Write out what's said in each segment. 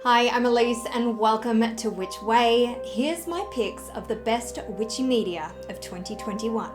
Hi, I'm Elise and welcome to Which Way. Here's my picks of the best witchy media of 2021.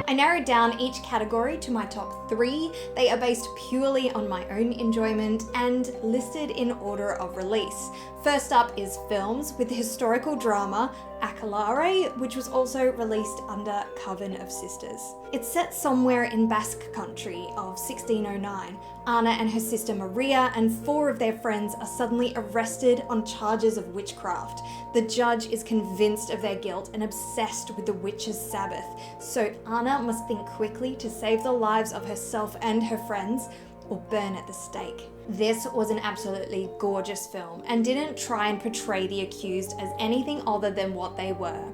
I narrowed down each category to my top 3. They are based purely on my own enjoyment and listed in order of release. First up is films with the historical drama Aquelarre, which was also released under Coven of Sisters. It's set somewhere in Basque country of 1609. Anna and her sister Maria and 4 of their friends are suddenly arrested on charges of witchcraft. The judge is convinced of their guilt and obsessed with the witch's Sabbath, so Anna must think quickly to save the lives of herself and her friends or burn at the stake. This was an absolutely gorgeous film and didn't try and portray the accused as anything other than what they were,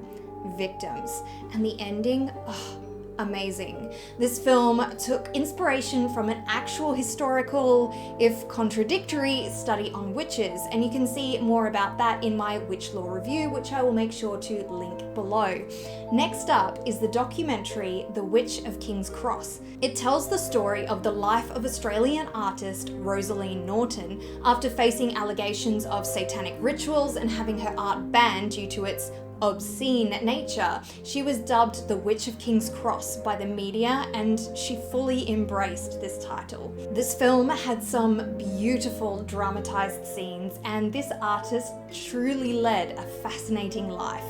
victims. And the ending, amazing. This film took inspiration from an actual historical, if contradictory, study on witches, and you can see more about that in my Witch Law review, which I will make sure to link below. Next up is the documentary The Witch of King's Cross. It tells the story of the life of Australian artist Rosaline Norton after facing allegations of satanic rituals and having her art banned due to its obscene nature. She was dubbed the Witch of King's Cross by the media, and she fully embraced this title. This film had some beautiful dramatized scenes, and this artist truly led a fascinating life.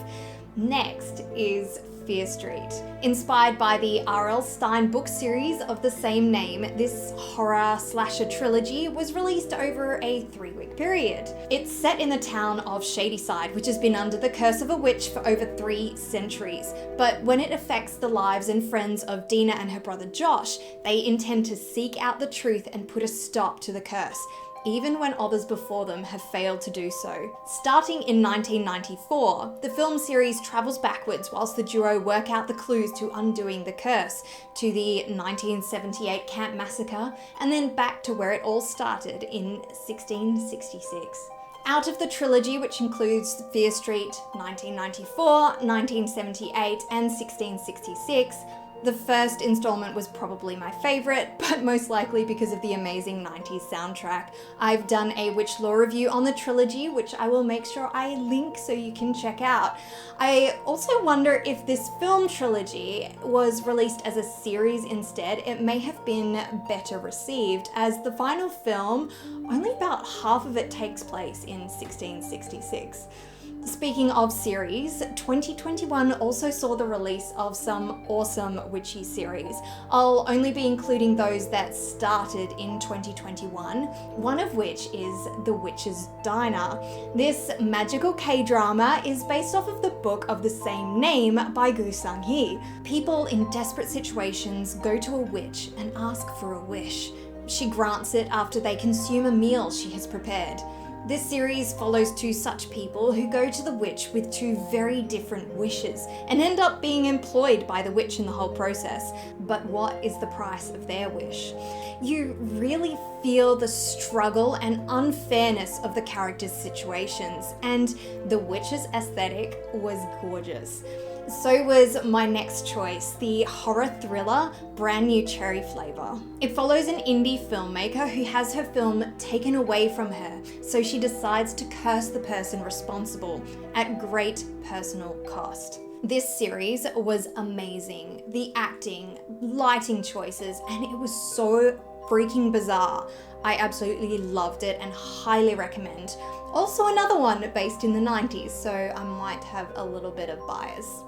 Next is Fear Street. Inspired by the R.L. Stine book series of the same name, this horror slasher trilogy was released over a 3-week period. It's set in the town of Shadyside, which has been under the curse of a witch for over 3 centuries. But when it affects the lives and friends of Dina and her brother Josh, they intend to seek out the truth and put a stop to the curse, even when others before them have failed to do so. Starting in 1994, the film series travels backwards whilst the duo work out the clues to undoing the curse, to the 1978 Camp Massacre, and then back to where it all started in 1666. Out of the trilogy, which includes Fear Street 1994, 1978, and 1666, the first installment was probably my favourite, but most likely because of the amazing 90s soundtrack. I've done a Witch Law review on the trilogy, which I will make sure I link so you can check out. I also wonder if this film trilogy was released as a series instead, it may have been better received, as the final film, only about half of it takes place in 1666. Speaking of series, 2021 also saw the release of some awesome witchy series. I'll only be including those that started in 2021, one of which is The Witch's Diner. This magical K-drama is based off of the book of the same name by Gu Sang-hee. People in desperate situations go to a witch and ask for a wish. She grants it after they consume a meal she has prepared. This series follows 2 such people who go to the witch with 2 very different wishes and end up being employed by the witch in the whole process. But what is the price of their wish? You really feel the struggle and unfairness of the characters' situations, and the witch's aesthetic was gorgeous. So was my next choice, the horror thriller Brand New Cherry Flavor. It follows an indie filmmaker who has her film taken away from her, so she decides to curse the person responsible at great personal cost. This series was amazing. The acting, lighting choices, and it was so freaking bizarre. I absolutely loved it and highly recommend. Also another one based in the 90s, so I might have a little bit of bias.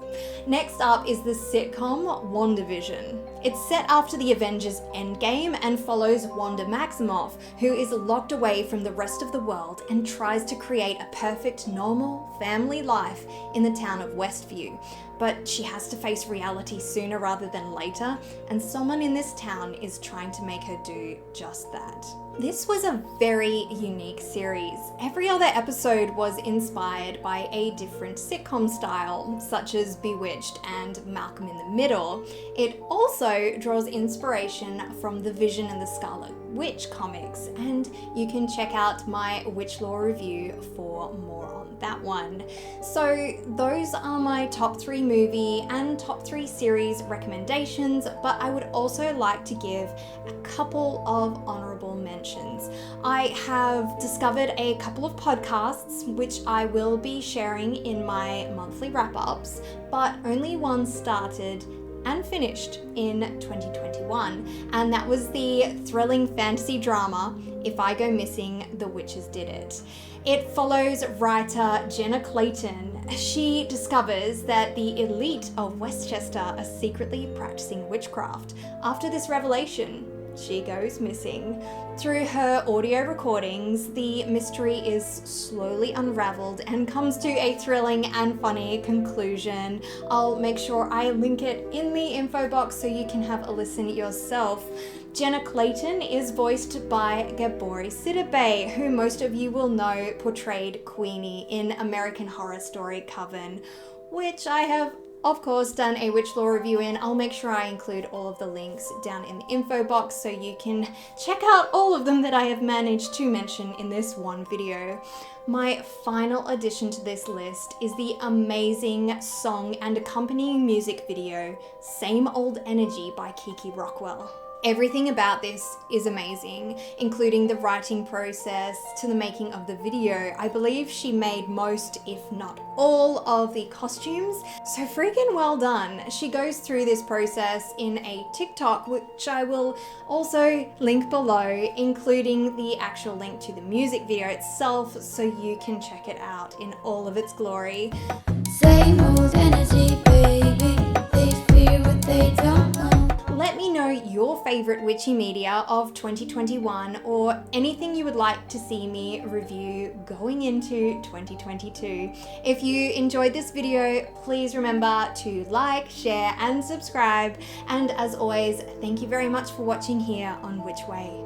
Next up is the sitcom WandaVision. It's set after the Avengers Endgame and follows Wanda Maximoff, who is locked away from the rest of the world and tries to create a perfect, normal family life in the town of Westview. But she has to face reality sooner rather than later, and someone in this town is trying to make her do just that. This was a very unique series. Every other episode was inspired by a different sitcom style, such as Bewitched and Malcolm in the Middle. It also draws inspiration from The Vision and the Scarlet Witch comics, and you can check out my Witch Lore review for more on that one. So those are my top 3 movie and top 3 series recommendations, but I would also like to give a couple of honorable mentions. I have discovered a couple of podcasts which I will be sharing in my monthly wrap-ups, but only one started and finished in 2021, and that was the thrilling fantasy drama If I Go Missing, The Witches Did It. It follows writer Jenna Clayton. She discovers that the elite of Westchester are secretly practicing witchcraft. After this revelation, she goes missing. Through her audio recordings, the mystery is slowly unraveled and comes to a thrilling and funny conclusion. I'll make sure I link it in the info box so you can have a listen yourself. Jenna Clayton is voiced by Gabori Sidibe, who most of you will know portrayed Queenie in American Horror Story Coven, which I have of course done a Witch Lore review in. I'll make sure I include all of the links down in the info box so you can check out all of them that I have managed to mention in this one video. My final addition to this list is the amazing song and accompanying music video, Same Old Energy by Kiki Rockwell. Everything about this is amazing, including the writing process to the making of the video. I believe she made most, if not all, of the costumes, so freaking well done. She goes through this process in a TikTok, which I will also link below, including the actual link to the music video itself, so you can check it out in all of its glory. Same old energy, baby. They fear what they don't know. Let me know your favorite witchy media of 2021 or anything you would like to see me review going into 2022. If you enjoyed this video, please remember to like, share, and subscribe. And as always, thank you very much for watching here on Witch Way.